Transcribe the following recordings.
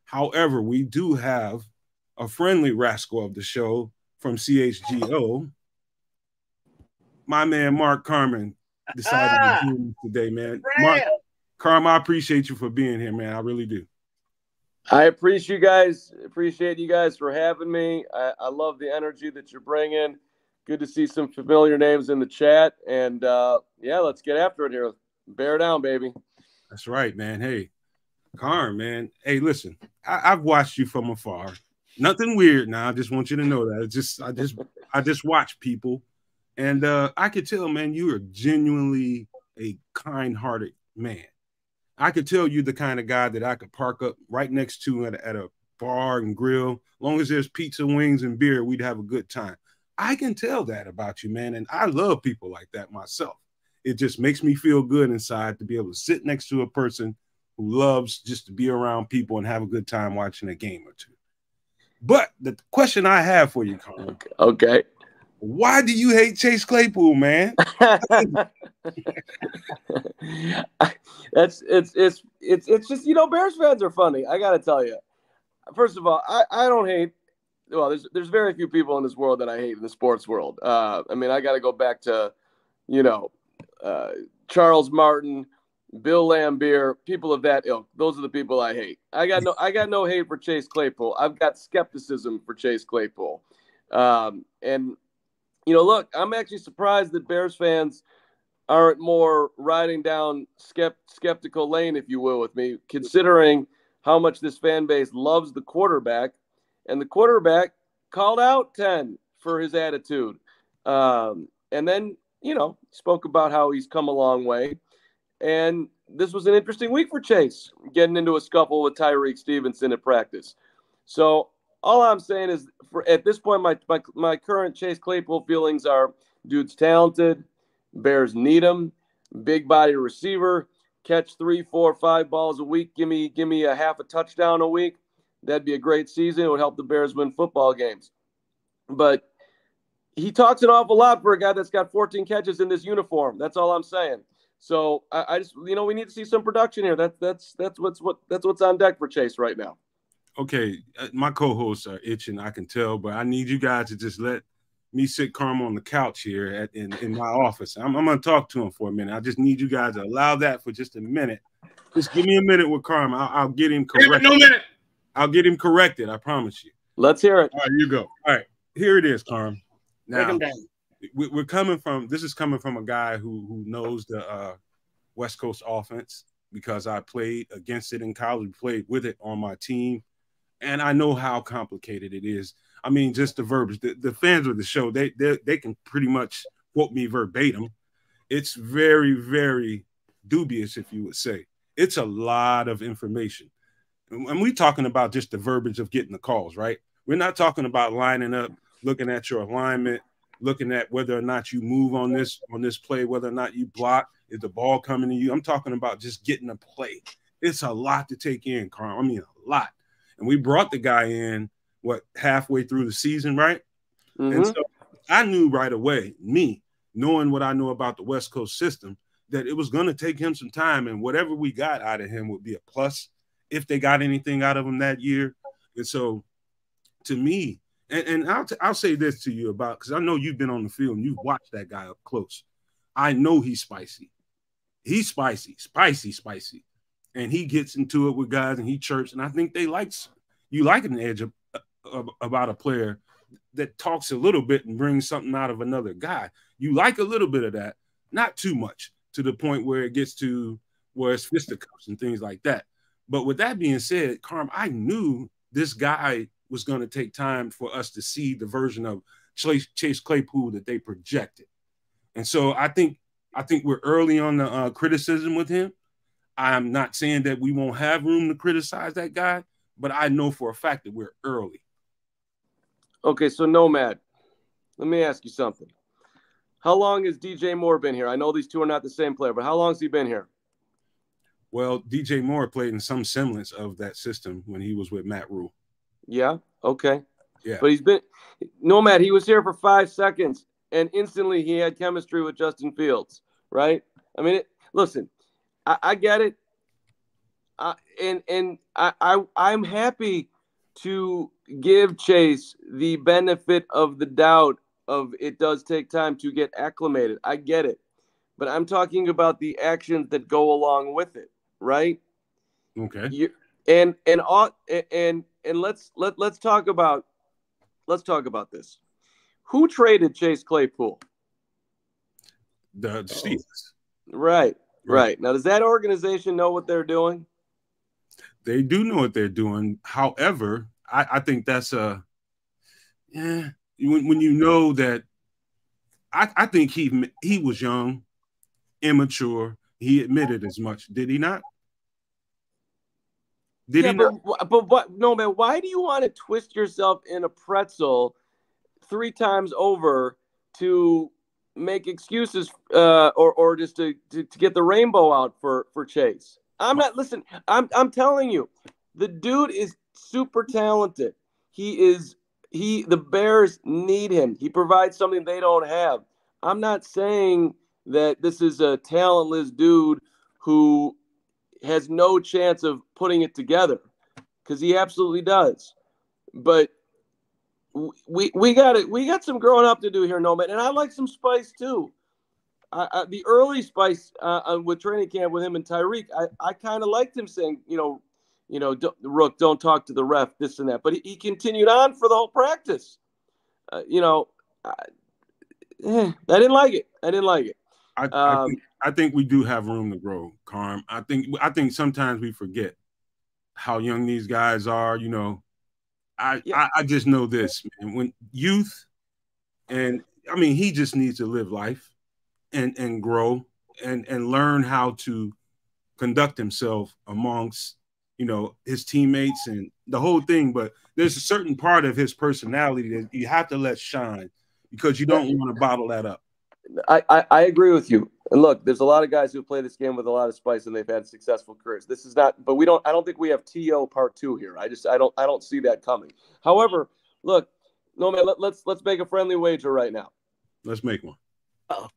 However, we do have a friendly rascal of the show from CHGO. My man, Mark Carman, decided to do today, man. Mark, Carm, I appreciate you for being here, man. I really do. I appreciate you guys for having me. I love the energy that you're bringing. Good to see some familiar names in the chat. And, yeah, let's get after it here. Bear down, baby. That's right, man. Hey, Carm, man. Hey, listen, I've watched you from afar. Nothing weird now. I just want you to know that. I just watch people. And I could tell, man, you are genuinely a kind-hearted man. I could tell you the kind of guy that I could park up right next to at a bar and grill. As long as there's pizza, wings, and beer, we'd have a good time. I can tell that about you, man. And I love people like that myself. It just makes me feel good inside to be able to sit next to a person who loves just to be around people and have a good time watching a game or two. But the question I have for you, Carm. Okay. Why do you hate Chase Claypool, man? It's just, you know, Bears fans are funny. I got to tell you. First of all, I don't hate. Well, there's very few people in this world that I hate in the sports world. I mean, I got to go back to, you know, Charles Martin, Bill Laimbeer, people of that ilk. Those are the people I hate. I got no hate for Chase Claypool. I've got skepticism for Chase Claypool. And you know, look, I'm actually surprised that Bears fans aren't more riding down skeptical lane, if you will, with me, considering how much this fan base loves the quarterback. And the quarterback called out 10 for his attitude. And then, you know, spoke about how he's come a long way. And this was an interesting week for Chase, getting into a scuffle with Tyreek Stevenson at practice. So all I'm saying is, at this point, my current Chase Claypool feelings are, dude's talented, Bears need him, big body receiver, catch 3, 4, 5 balls a week, give me a half a touchdown a week. That'd be a great season. It would help the Bears win football games. But he talks an awful lot for a guy that's got 14 catches in this uniform. That's all I'm saying. So I just, you know, we need to see some production here. That's what's on deck for Chase right now. Okay, my co-hosts are itching, I can tell, but I need you guys to just let me sit Carm on the couch here in my office. I'm going to talk to him for a minute. I just need you guys to allow that for just a minute. Just give me a minute with Carm. I'll get him corrected. No minute. I'll get him corrected, I promise you. Let's hear it. All right, you go. All right, here it is, Carm. Now, We're coming from a guy who knows the West Coast offense because I played against it in college, played with it on my team. And I know how complicated it is. I mean, just the verbiage. The fans of the show, they can pretty much quote me verbatim. It's very, very dubious, if you would say. It's a lot of information. And we're talking about just the verbiage of getting the calls, right? We're not talking about lining up, looking at your alignment, looking at whether or not you move on this play, whether or not you block, is the ball coming to you. I'm talking about just getting a play. It's a lot to take in, Carl. I mean, a lot. And we brought the guy in, halfway through the season, right? Mm-hmm. And so I knew right away, me, knowing what I know about the West Coast system, that it was going to take him some time, and whatever we got out of him would be a plus if they got anything out of him that year. And so to me, and I'll say this to you about, because I know you've been on the field and you've watched that guy up close. I know he's spicy. He's spicy. And he gets into it with guys and he chirps, and I think they like an edge about a player that talks a little bit and brings something out of another guy. You like a little bit of that, not too much, to the point where it gets to where it's fisticuffs and things like that. But with that being said, Carm, I knew this guy was going to take time for us to see the version of Chase Claypool that they projected. And so I think we're early on the criticism with him. I'm not saying that we won't have room to criticize that guy, but I know for a fact that we're early. Okay, so Nomad, let me ask you something. How long has DJ Moore been here? I know these two are not the same player, but how long has he been here? Well, DJ Moore played in some semblance of that system when he was with Matt Rule. Yeah, okay. Yeah. But Nomad, he was here for 5 seconds, and instantly he had chemistry with Justin Fields, right? I mean, listen, I get it. I'm happy to give Chase the benefit of the doubt of it does take time to get acclimated. I get it. But I'm talking about the actions that go along with it, right? Okay. And let's talk about this. Who traded Chase Claypool? The Steelers. Right. Now, does that organization know what they're doing? They do know what they're doing. However, I think that's when you know that I think he was young, immature. He admitted as much. Did he not? But what? No, man. Why do you want to twist yourself in a pretzel 3 times over to make excuses, or just to get the rainbow out for Chase? I'm not. Listen, I'm telling you, the dude is super talented. The Bears need him. He provides something they don't have. I'm not saying that this is a talentless dude who has no chance of putting it together, because he absolutely does. But we got some growing up to do here, Nomad, and I like some spice too. The early spice with training camp with him and Tyreek, I kind of liked him saying, Rook, don't talk to the ref, this and that. But he continued on for the whole practice. I didn't like it. I think we do have room to grow, Carm. I think sometimes we forget how young these guys are. I just know this, man. When youth, and I mean, he just needs to live life and grow and learn how to conduct himself amongst his teammates and the whole thing. But there's a certain part of his personality that you have to let shine, because you don't want to bottle that up. I agree with you. And look, there's a lot of guys who play this game with a lot of spice and they've had successful careers. This is not, but I don't think we have TO part 2 here. I don't see that coming. However, look, no man, let's make a friendly wager right now. Let's make one. Are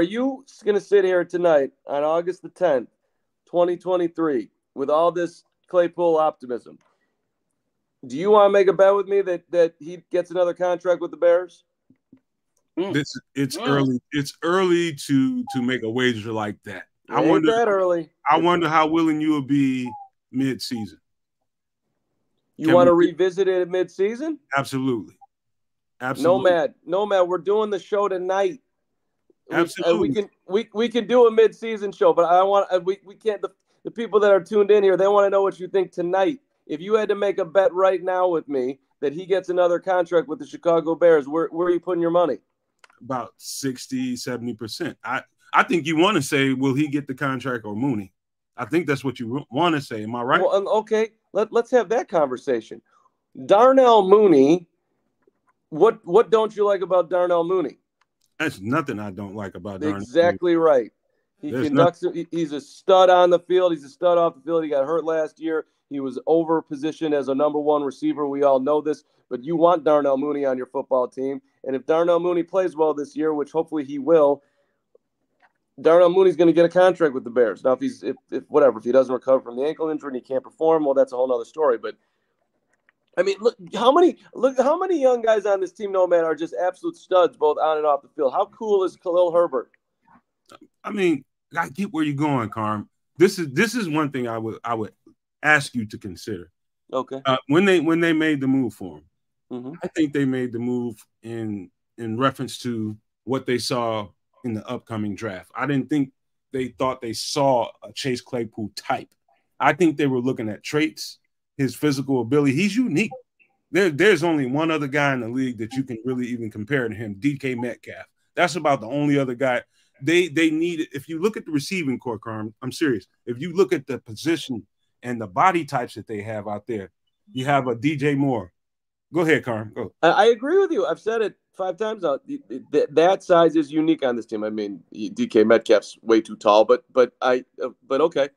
you going to sit here tonight on August the 10th, 2023, with all this Claypool optimism? Do you want to make a bet with me that he gets another contract with the Bears? It's early. It's early to make a wager like that. I wonder how willing you will be mid-season. You want to revisit it at mid-season? Absolutely. Nomad. We're doing the show tonight. Absolutely. We can do a mid-season show, but we can't. The people that are tuned in here, they want to know what you think tonight. If you had to make a bet right now with me that he gets another contract with the Chicago Bears, where are you putting your money? About 60, 70%. I think you want to say, will he get the contract or Mooney? I think that's what you want to say. Am I right? Well, okay. Let's have that conversation. Darnell Mooney, what don't you like about Darnell Mooney? That's nothing I don't like about Darnell. Exactly right. He's a stud on the field. He's a stud off the field. He got hurt last year. He was over positioned as a number 1 receiver. We all know this, but you want Darnell Mooney on your football team. And if Darnell Mooney plays well this year, which hopefully he will, Darnell Mooney's going to get a contract with the Bears. Now, if he doesn't recover from the ankle injury and he can't perform, well, that's a whole other story. But I mean, look how many young guys on this team, Nomad, are just absolute studs, both on and off the field. How cool is Khalil Herbert? I mean, I get where you're going, Carm. This is one thing I would ask you to consider. Okay. When they made the move for him, mm-hmm. I think they made the move in reference to what they saw in the upcoming draft. I didn't think they thought they saw a Chase Claypool type. I think they were looking at traits, his physical ability. He's unique. There's only one other guy in the league that you can really even compare to him, DK Metcalf. That's about the only other guy. They need. If you look at the receiving core, Carm, I'm serious. If you look at the position and the body types that they have out there, you have a DJ Moore. Go ahead, Carm. Go. I agree with you. I've said it 5 times now. That size is unique on this team. I mean, DK Metcalf's way too tall, but okay.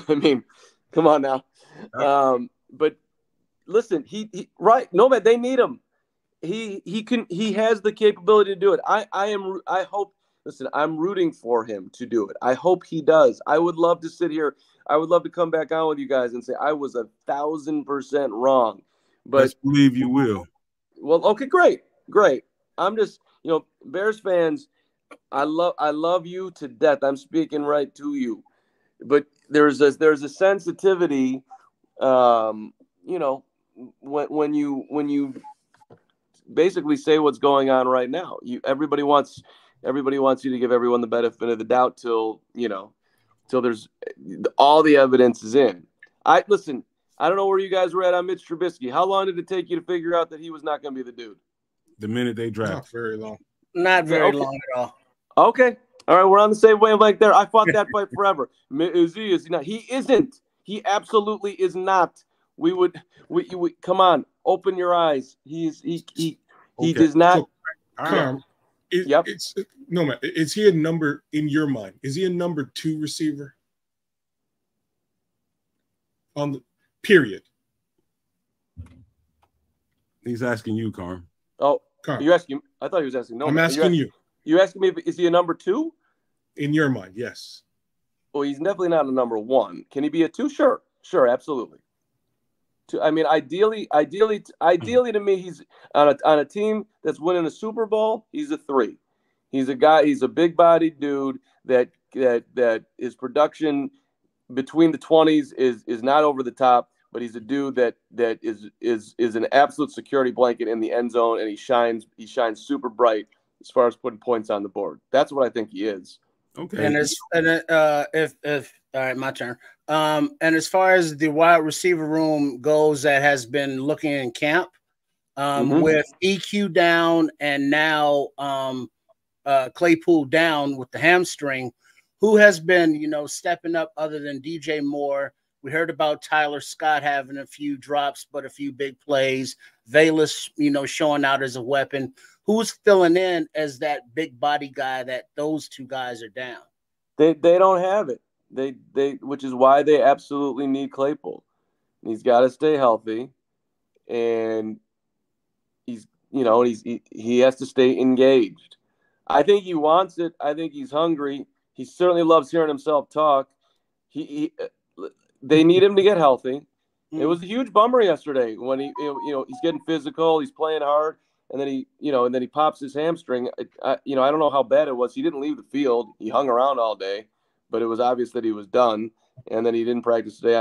I mean, come on now. But listen, he right. Nomad, they need him. He has the capability to do it. I hope listen, I'm rooting for him to do it. I hope he does. I would love to sit here. I would love to come back on with you guys and say I was 1,000% wrong. But let's believe you will. Well, okay, great. I'm just, Bears fans, I love you to death. I'm speaking right to you. But there's a sensitivity, when you basically say what's going on right now. Everybody wants you to give everyone the benefit of the doubt till there's all the evidence is in. I don't know where you guys were at on Mitch Trubisky. How long did it take you to figure out that he was not going to be the dude? The minute they drafted. Not very long. Not very long at all. Okay. All right. We're on the same wavelength there. I fought that fight forever. Is he not? He isn't. He absolutely is not. We come on. Open your eyes. He does not. So, Carm, Nomad, is he a number in your mind? Is he a number 2 receiver? On the period. He's asking you, Carm. Oh, Carm. You asking? I thought he was asking. No, I'm asking you. You asking me? Is he a number 2? In your mind, yes. Well, he's definitely not a number 1. Can he be a 2? Sure, absolutely. I mean, ideally, to me, he's on a team that's winning a Super Bowl. He's a 3. He's a guy. He's a big-bodied dude that his production between the 20s is not over the top, but he's a dude that is an absolute security blanket in the end zone, and he shines super bright as far as putting points on the board. That's what I think he is. Okay. And if all right, my turn. And as far as the wide receiver room goes, that has been looking in camp with EQ down and now Claypool down with the hamstring. Who has been, stepping up other than DJ Moore? We heard about Tyler Scott having a few drops, but a few big plays. Valus, showing out as a weapon. Who's filling in as that big body guy that those two guys are down? They don't have it. They which is why they absolutely need Claypool. He's got to stay healthy, and he has to stay engaged. I think he wants it. I think he's hungry. He certainly loves hearing himself talk. They need him to get healthy. It was a huge bummer yesterday when he's getting physical, he's playing hard, and then he pops his hamstring. I don't know how bad it was. He didn't leave the field. He hung around all day, but it was obvious that he was done. And then he didn't practice today.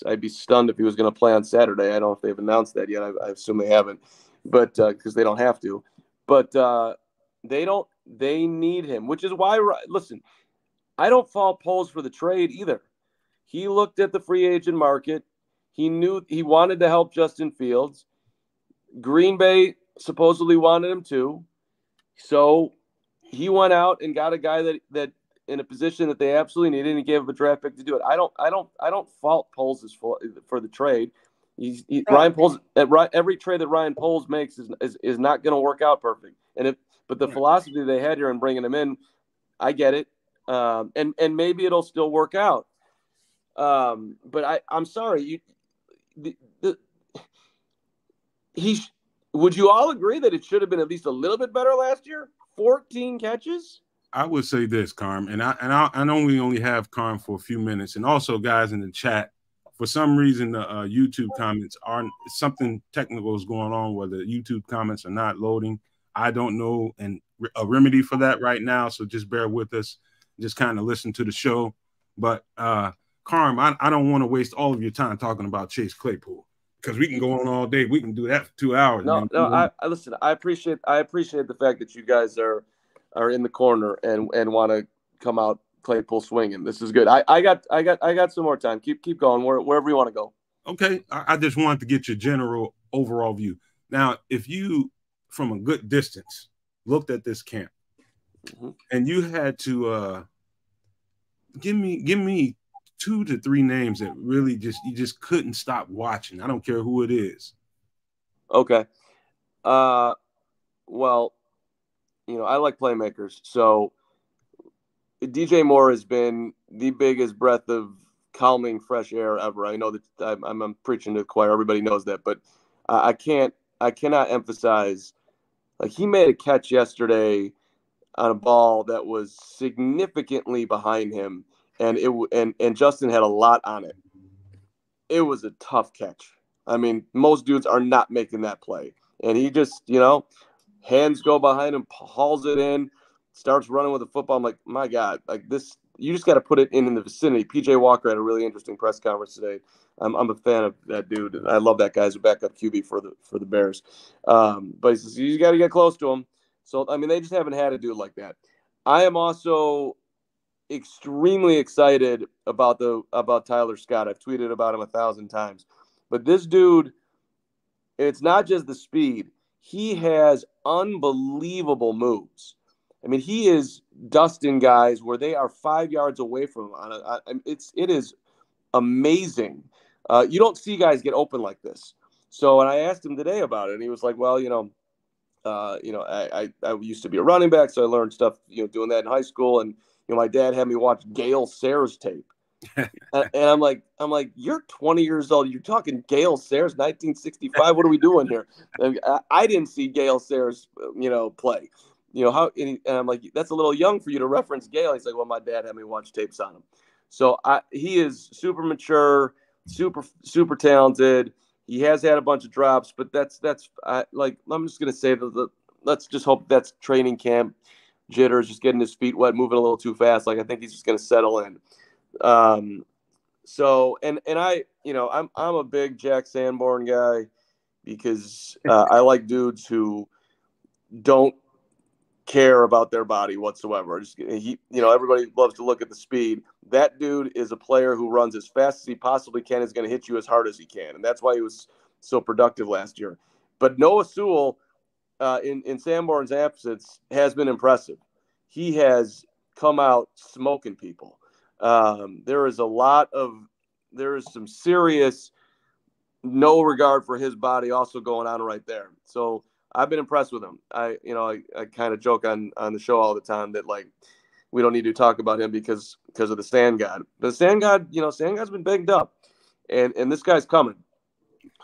I'd be stunned if he was going to play on Saturday. I don't know if they've announced that yet. I assume they haven't, but because they don't have to. But they don't. They need him, which is why. Listen, I don't fault Poles for the trade either. He looked at the free agent market. He knew he wanted to help Justin Fields. Green Bay supposedly wanted him too. So he went out and got a guy that in a position that they absolutely needed, and he gave him a draft pick to do it. I don't fault Poles for the trade. Ryan Poles every trade that Ryan Poles makes is not going to work out perfect. But the philosophy they had here in bringing him in, I get it. And maybe it'll still work out. But I'm sorry. Would you all agree that it should have been at least a little bit better last year? 14 catches? I would say this, Carm, and I know we only have Carm for a few minutes, and also guys in the chat. For some reason, the YouTube comments aren't. Something technical is going on where the YouTube comments are not loading. I don't know a remedy for that right now, so just bear with us. Just kind of listen to the show. But Carm, I don't want to waste all of your time talking about Chase Claypool because we can go on all day. We can do that for 2 hours. No, I listen. I appreciate the fact that you guys are in the corner and want to come out Claypool swinging. This is good. I got some more time. Keep going wherever you want to go. Okay, I just wanted to get your general overall view. Now, if you from a good distance looked at this camp and you had to give me 2 to 3 names that really you just couldn't stop watching. I don't care who it is. Okay. Well, I like playmakers. So DJ Moore has been the biggest breath of calming fresh air ever. I know that I'm preaching to the choir. Everybody knows that, but I cannot emphasize. Like, he made a catch yesterday on a ball that was significantly behind him, and and Justin had a lot on it. It was a tough catch. I mean, most dudes are not making that play, and he just, hands go behind him, hauls it in, starts running with the football. I'm like, my God, like this, you just got to put it in the vicinity. PJ Walker had a really interesting press conference today. I'm a fan of that dude. I love that guy as a backup QB for the Bears. But he says you got to get close to him. So I mean, they just haven't had a dude like that. I am also extremely excited about Tyler Scott. I've tweeted about him 1,000 times, but this dude, it's not just the speed. He has unbelievable moves. I mean, he is dusting guys where they are 5 yards away from him. It is amazing. You don't see guys get open like this. So, and I asked him today about it, and he was like, "Well, I used to be a running back, so I learned stuff, doing that in high school, and my dad had me watch Gale Sayers tape." And I'm like, you're 20 years old. You're talking Gale Sayers, 1965. What are we doing here? And I didn't see Gale Sayers, play. How? And I'm like, that's a little young for you to reference Gale. He's like, well, my dad had me watch tapes on him. So he is super mature, super talented. He has had a bunch of drops, but I'm just gonna say let's just hope that's training camp jitters, just getting his feet wet, moving a little too fast. Like I think he's just gonna settle in. So and I'm a big Jack Sanborn guy because I like dudes who don't care about their body whatsoever. Everybody loves to look at the speed. That dude is a player who runs as fast as he possibly can, is going to hit you as hard as he can, and that's why he was so productive last year. But Noah Sewell, in Sanborn's absence, has been impressive. He has come out smoking people. There is some serious no regard for his body also going on right there. So I've been impressed with him. I kind of joke on the show all the time that like we don't need to talk about him because of the Stand God. But the Stand God, Stand God's been banged up, and this guy's coming.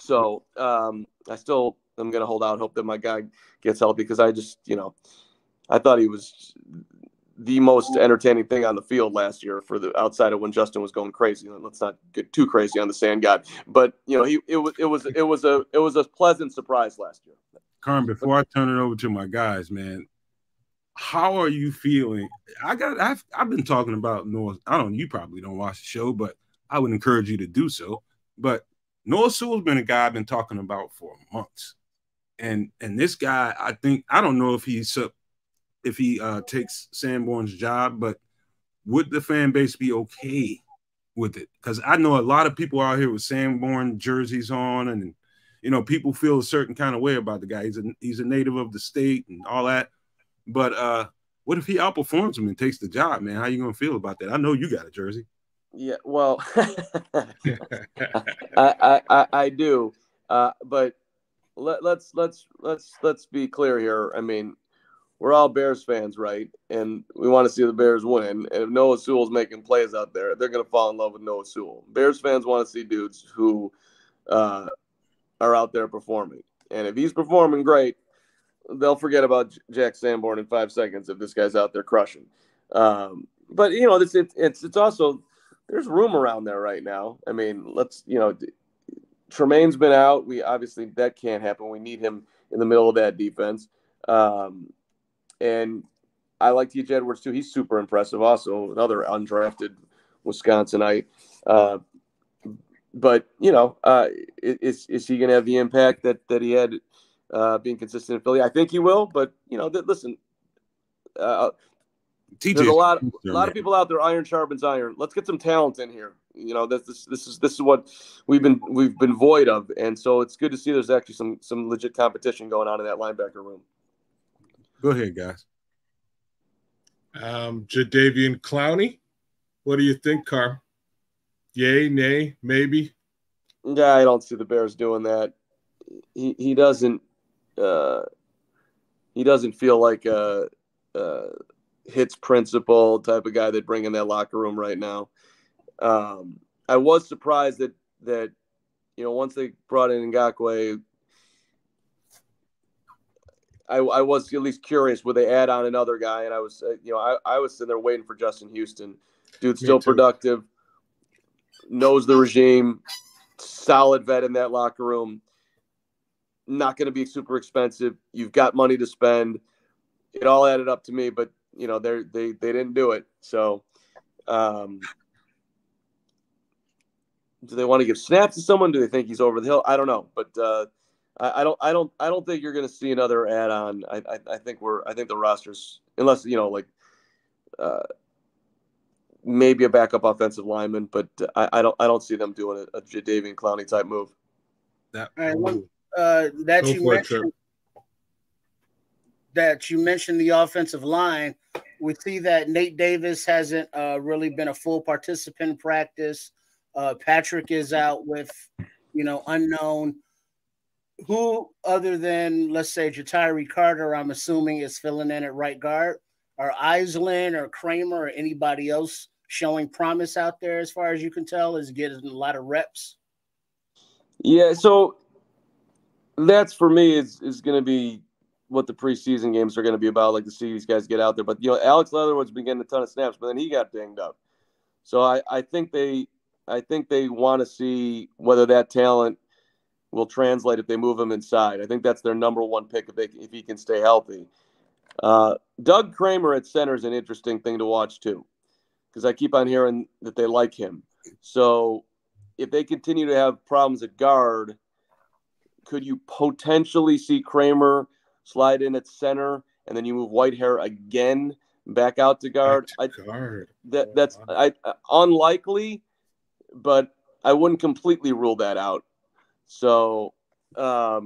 So I still am gonna hold out hope that my guy gets healthy because I just I thought he was the most entertaining thing on the field last year for the outside of when Justin was going crazy. Let's not get too crazy on the Stand God, but it was a pleasant surprise last year. Carm, before I turn it over to my guys, man, how are you feeling? I've been talking about Noah. You probably don't watch the show, but I would encourage you to do so. But Noah Sewell's been a guy I've been talking about for months. And this guy, I don't know if he takes Sanborn's job, but would the fan base be okay with it? Because I know a lot of people out here with Sanborn jerseys on, and people feel a certain kind of way about the guy. He's a native of the state and all that. But what if he outperforms him and takes the job, man? How you gonna feel about that? I know you got a jersey. Yeah, well, I do, but let's be clear here. I mean, we're all Bears fans, right? And we want to see the Bears win. And if Noah Sewell's making plays out there, they're gonna fall in love with Noah Sewell. Bears fans want to see dudes who are out there performing, and if he's performing great, they'll forget about Jack Sanborn in 5 seconds if this guy's out there crushing. But it's also there's room around there right now. I mean, Tremaine's been out. We obviously that can't happen. We need him in the middle of that defense. And I like TJ Edwards too. He's super impressive. Also, another undrafted Wisconsinite. But is he going to have the impact that he had being consistent in Philly? I think he will. But listen, there's a lot of people out there. Iron sharpens iron. Let's get some talent in here. This is what we've been void of, and so it's good to see there's actually some legit competition going on in that linebacker room. Go ahead, guys. Jadeveon Clowney, what do you think, Carm? Yay, nay, maybe? Yeah, I don't see the Bears doing that. He doesn't feel like a hits principal type of guy they'd bring in that locker room right now. I was surprised that once they brought in Ngakoue, I was at least curious, would they add on another guy? And I was, I was sitting there waiting for Justin Houston. Dude's still productive, knows the regime, solid vet in that locker room. Not going to be super expensive. You've got money to spend. It all added up to me, but they didn't do it. So, do they want to give snaps to someone? Do they think he's over the hill? I don't know, but I don't think you're going to see another add-on. I think the rosters, unless maybe a backup offensive lineman, but I don't see them doing a Jadeveon Clowney type move. That you mentioned the offensive line. We see that Nate Davis hasn't really been a full participant in practice. Patrick is out with, unknown. Who other than, let's say, Jatiri Carter, I'm assuming, is filling in at right guard? Are Iselin or Kramer or anybody else showing promise out there as far as you can tell? Is getting a lot of reps? Yeah, so that's for me is going to be what the preseason games are going to be about, like to see these guys get out there. But, Alex Leatherwood's been getting a ton of snaps, but then he got dinged up. So I think they want to see whether that talent will translate if they move him inside. I think that's their number one pick if he can stay healthy. Doug Kramer at center is an interesting thing to watch too, because I keep on hearing that they like him. So if they continue to have problems at guard, could you potentially see Kramer slide in at center and then you move Whitehair again back out to guard? That's unlikely, but I wouldn't completely rule that out. So, but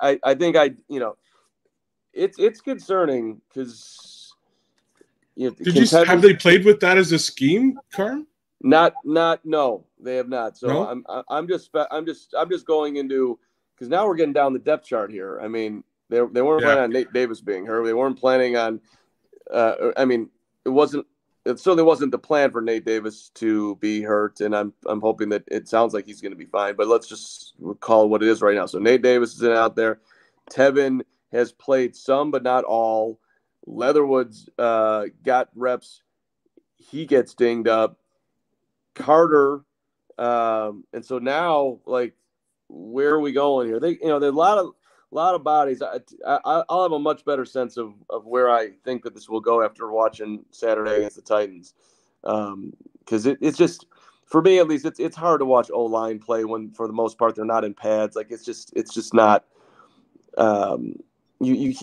I think it's concerning because have they played with that as a scheme, Carm? No, they have not. So no? I'm just going into, because now we're getting down the depth chart here. I mean, they weren't planning on Nate Davis being hurt. They weren't planning on. It certainly wasn't the plan for Nate Davis to be hurt, and I'm hoping that it sounds like he's going to be fine. But let's just call it what it is right now. So Nate Davis is out there. Tevin has played some, but not all. Leatherwood's got reps. He gets dinged up. Carter, and so now, where are we going here? There's a lot of bodies. I'll have a much better sense of where I think that this will go after watching Saturday against the Titans, because it's just, for me at least, it's hard to watch O-line play when for the most part they're not in pads. It's just not. You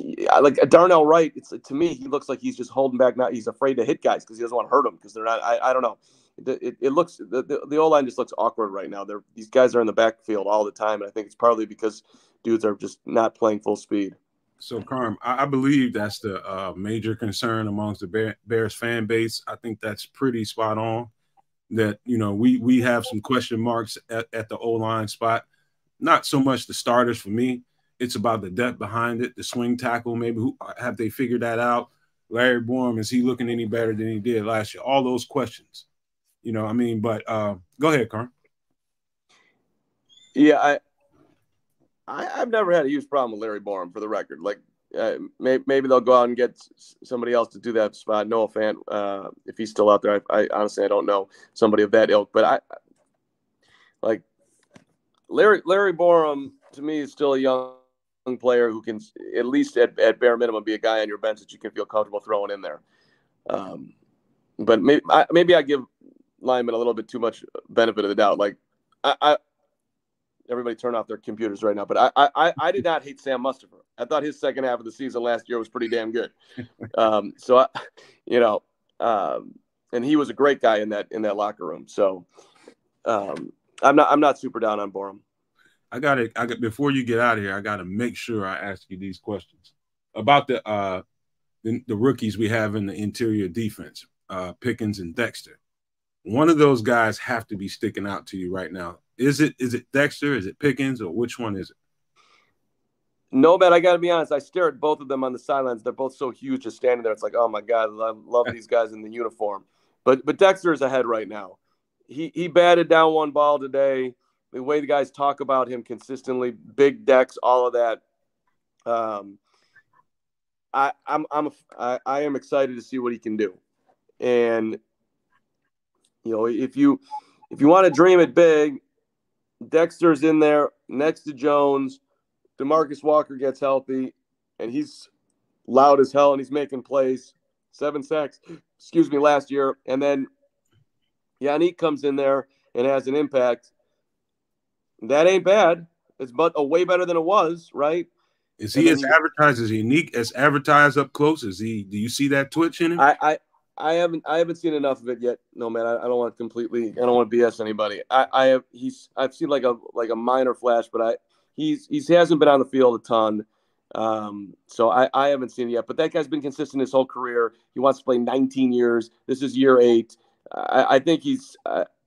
like Darnell Wright. To me, he looks like he's just holding back. Not he's afraid to hit guys because he doesn't want to hurt them because they're not. I don't know. It looks the O-line just looks awkward right now. These guys are in the backfield all the time, and I think it's partly because dudes are just not playing full speed. So, Carm, I believe that's the major concern amongst the Bears fan base. I think that's pretty spot on. That we have some question marks at the O-line spot. Not so much the starters for me. It's about the depth behind it, the swing tackle. Maybe have they figured that out? Larry Borum, is he looking any better than he did last year? All those questions. But go ahead, Carm. Yeah, I've never had a huge problem with Larry Borum, for the record. Maybe they'll go out and get somebody else to do that spot. Noah Fant, if he's still out there, I honestly don't know, somebody of that ilk. But Larry Borum to me is still a young player who can at least at bare minimum be a guy on your bench that you can feel comfortable throwing in there. But maybe I give linemen a little bit too much benefit of the doubt. Everybody turn off their computers right now. But I did not hate Sam Mustipher. I thought his second half of the season last year was pretty damn good. And he was a great guy in that locker room. So I'm not super down on Borum. I got before you get out of here, I got to make sure I ask you these questions about the rookies we have in the interior defense, Pickens and Dexter. One of those guys have to be sticking out to you right now. Is it Dexter? Is it Pickens? Or which one is it? No, man, I got to be honest. I stare at both of them on the sidelines. They're both so huge just standing there. It's like, oh, my God, I love these guys in the uniform. But Dexter is ahead right now. He batted down one ball today. The way the guys talk about him consistently, big Dex, all of that. I am excited to see what he can do. And if you want to dream it big, Dexter's in there next to Jones. DeMarcus Walker gets healthy, and he's loud as hell, and he's making plays. 7 sacks, last year. And then Yannick comes in there and has an impact. That ain't bad. It's way better than it was, right? Is he as advertised, as unique as advertised up close? Do you see that twitch in him? I haven't seen enough of it yet. No, man. I don't want to BS anybody. I've seen like a minor flash, but he hasn't been on the field a ton. So I haven't seen it yet, but that guy's been consistent his whole career. He wants to play 19 years. This is year 8. I think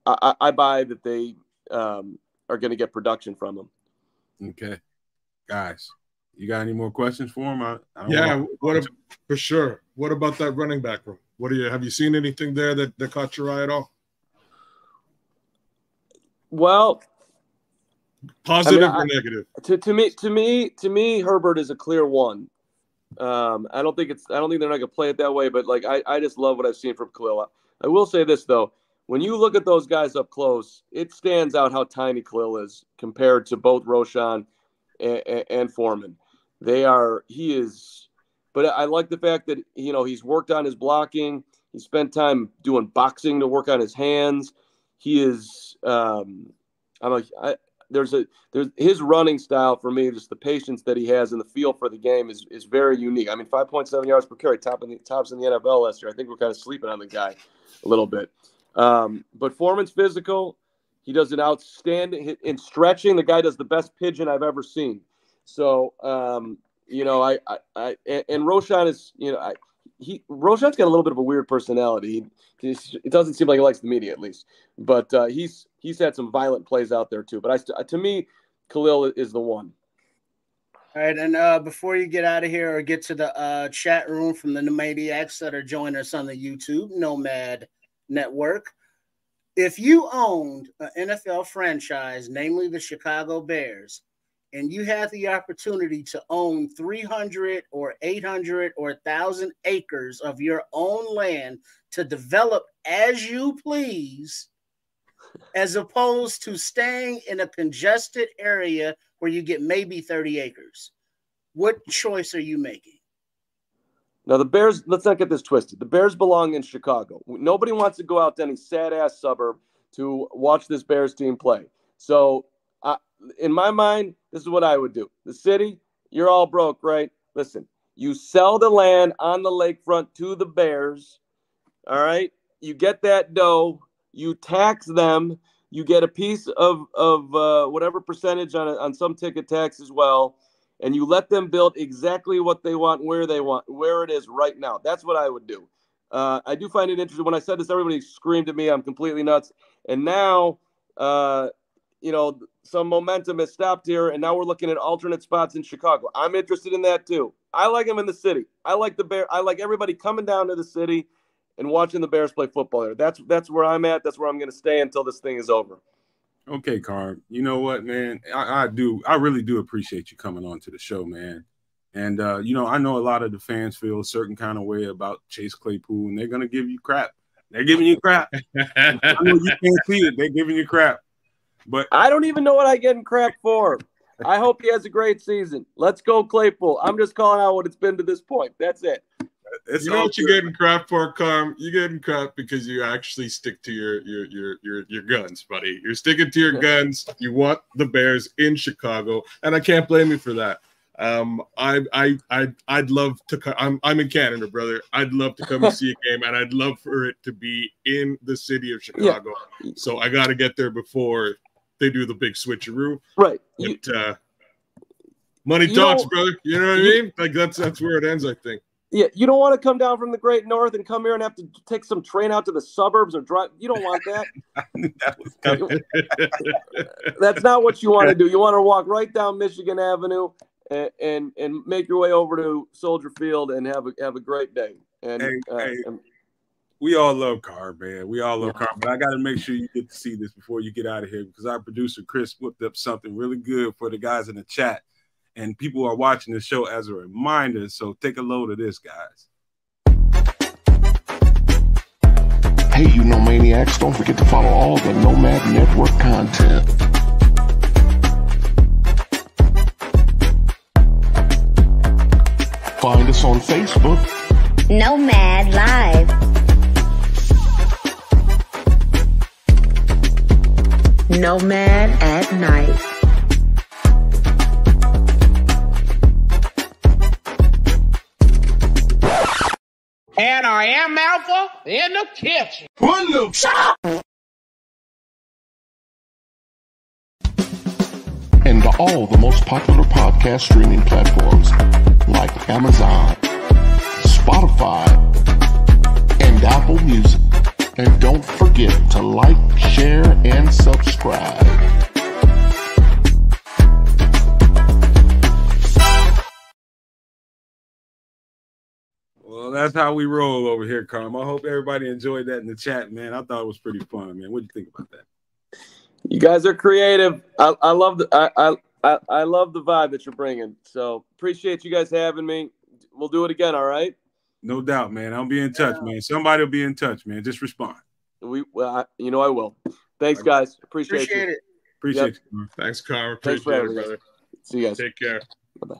I buy that they are going to get production from him. Okay, guys, you got any more questions for him? For sure. What about that running back room? Have you seen anything there that caught your eye at all? Well, positive or negative? To me, Herbert is a clear one. I don't think they're not going to play it that way, but I just love what I've seen from Khalil. I will say this though. When you look at those guys up close, it stands out how tiny Khalil is compared to both Roschon and Foreman. He is, but I like the fact that, he's worked on his blocking. He spent time doing boxing to work on his hands. He is, his running style for me, just the patience that he has and the feel for the game is very unique. I mean, 5.7 yards per carry, tops in the NFL last year. I think we're kind of sleeping on the guy a little bit. But Foreman's physical. He does an outstanding in stretching. The guy does the best pigeon I've ever seen. So, and Roschon is, Roschon's got a little bit of a weird personality. It doesn't seem like he likes the media, at least. But he's had some violent plays out there too. But to me, Khalil is the one. All right, and before you get out of here or get to the chat room from the Nomadiacs that are joining us on the YouTube Nomad Network, if you owned an NFL franchise, namely the Chicago Bears, and you had the opportunity to own 300 or 800 or 1,000 acres of your own land to develop as you please, as opposed to staying in a congested area where you get maybe 30 acres, what choice are you making? Now, the Bears, let's not get this twisted. The Bears belong in Chicago. Nobody wants to go out to any sad-ass suburb to watch this Bears team play. So, in my mind, this is what I would do. The city, you're all broke, right? Listen, you sell the land on the lakefront to the Bears, all right? You get that dough. You tax them. You get a piece of whatever percentage on some ticket tax as well. And you let them build exactly what they want, where it is right now. That's what I would do. I do find it interesting. When I said this, everybody screamed at me. I'm completely nuts. And now, some momentum has stopped here, and now we're looking at alternate spots in Chicago. I'm interested in that too. I like them in the city. I like the Bears. I like everybody coming down to the city and watching the Bears play football there. That's where I'm at. That's where I'm going to stay until this thing is over. Okay, Carm. You know what, man? I really do appreciate you coming on to the show, man. And, I know a lot of the fans feel a certain kind of way about Chase Claypool, and they're going to give you crap. They're giving you crap. I know you can't see it. They're giving you crap. But I don't even know what I get in crap for. I hope he has a great season. Let's go, Claypool. I'm just calling out what it's been to this point. That's it. You know what you're getting crap for, Carm? You're getting crap because you actually stick to your guns, buddy. You're sticking to your guns. You want the Bears in Chicago, and I can't blame you for that. I'd love to. I'm in Canada, brother. I'd love to come and see a game, and I'd love for it to be in the city of Chicago. Yeah. So I got to get there before they do the big switcheroo. Right. But, money talks, brother. You know what I mean? Like that's where it ends, I think. Yeah, you don't want to come down from the great north and come here and have to take some train out to the suburbs or drive. You don't want that. That was coming. That's not what you want to do. You want to walk right down Michigan Avenue and make your way over to Soldier Field and have a great day. And, we all love Carm, man. We all love Carm, but I got to make sure you get to see this before you get out of here because our producer Chris whipped up something really good for the guys in the chat. and people are watching the show as a reminder. So take a load of this, guys. Hey, you Nomaniacs, don't forget to follow all the Nomad Network content. Find us on Facebook. Nomad Live. Nomad at Night. And I am Alpha in the kitchen. And to all the most popular podcast streaming platforms like Amazon, Spotify, and Apple Music. And don't forget to like, share, and subscribe. Well, that's how we roll over here, Carm. I hope everybody enjoyed that in the chat, man. I thought it was pretty fun, man. What do you think about that? You guys are creative. I love the I love the vibe that you're bringing. So appreciate you guys having me. We'll do it again. All right. No doubt, man. I'll be in touch, man. Somebody will be in touch, man. Just respond. I will. Thanks, guys. Appreciate it. Appreciate you. Thanks, Carm. Thanks Appreciate for it, brother. See you guys. Take care. Bye-bye.